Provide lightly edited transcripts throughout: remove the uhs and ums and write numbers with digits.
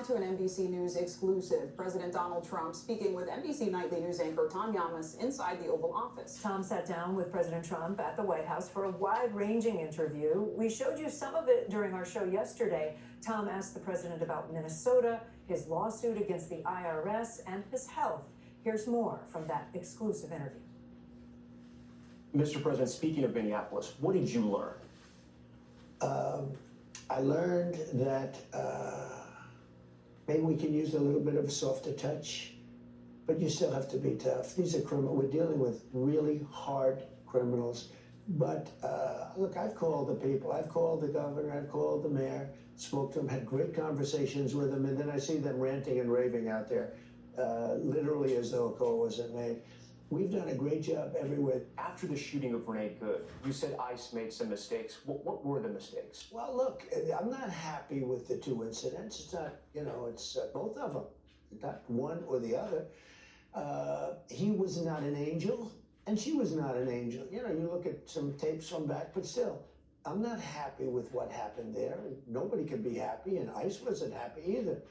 to an NBC News exclusive. President Donald Trump speaking with NBC Nightly News anchor Tom Llamas inside the Oval Office. Tom sat down with President Trump at the White House for a wide-ranging interview. We showed you some of it during our show yesterday. Tom asked the president about Minnesota, his lawsuit against the IRS, and his health. Here's more from that exclusive interview. Mr. President, speaking of Minneapolis, what did you learn? I learned that maybe we can use a little bit of a softer touch, but you still have to be tough. These are criminals. We're dealing with really hard criminals. But look, I've called the people. I've called the governor. I've called the mayor, spoke to them, had great conversations with them, and then I see them ranting and raving out there, literally as though a call wasn't made. We've done a great job everywhere. After the shooting of Renee Good, you said ICE made some mistakes. What were the mistakes? Well, look, I'm not happy with the two incidents. It's not, it's both of them, not one or the other. He was not an angel, and she was not an angel. You look at some tapes from back, but still, I'm not happy with what happened there. Nobody can be happy, and ICE wasn't happy either.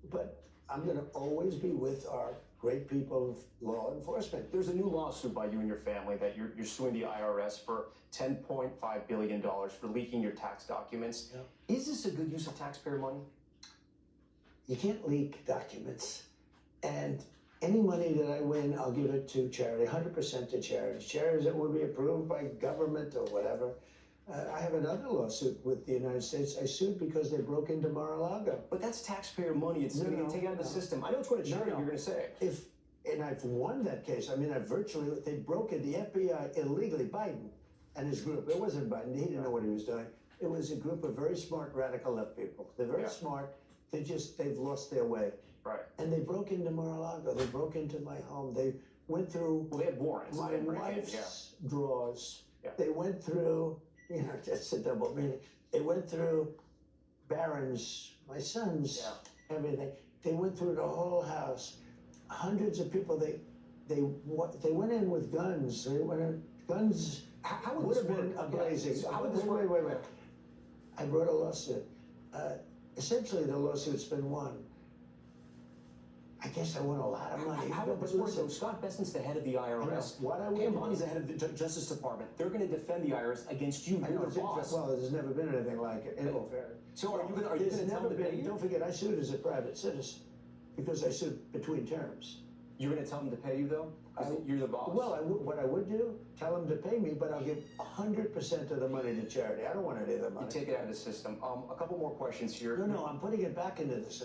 But I'm going to always be with our great people of law enforcement. There's a new lawsuit by you and your family that you're suing the IRS for $10.5 billion for leaking your tax documents. Yep. Is this a good use of taxpayer money? You can't leak documents. And any money that I win, I'll give it to charity, 100% to charities. Charities that will be approved by government or whatever. I have another lawsuit with the United States. I sued because they broke into Mar-a-Lago. But that's taxpayer money. It's going to get taken out of the system. I know it's going to charity, you're going to say. And I've won that case. I mean, they broke in the FBI illegally, Biden and his group. It wasn't Biden. He didn't know what he was doing. It was a group of very smart radical left people. They're very smart. They've lost their way. Right. And they broke into Mar-a-Lago. They broke into my home. They went through they had warrants. my wife's drawers. Yeah. They went through, just a double meaning. They went through Barron's, my son's, everything. They went through the whole house. Hundreds of people. They went in with guns. They went in guns. How would would this have been work? amazing. How would this work? Wait. I brought a lawsuit. Essentially, the lawsuit's been won. I guess I won a lot of money. How would this work? So Scott Bessent's the head of the IRS. Pam Bondi's the head of the Justice Department. They're going to defend the IRS against you. You're the boss. Well, there's never been anything like it. In all fairness. So are you going to tell them to pay you? Don't forget, I sued as a private citizen because I sued between terms. You're going to tell them to pay you, though? You're the boss. Well, what I would do, tell them to pay me, but I'll give 100% of the money to charity. I don't want any of the money. You take it out of the system. A couple more questions here. No, I'm putting it back into the system.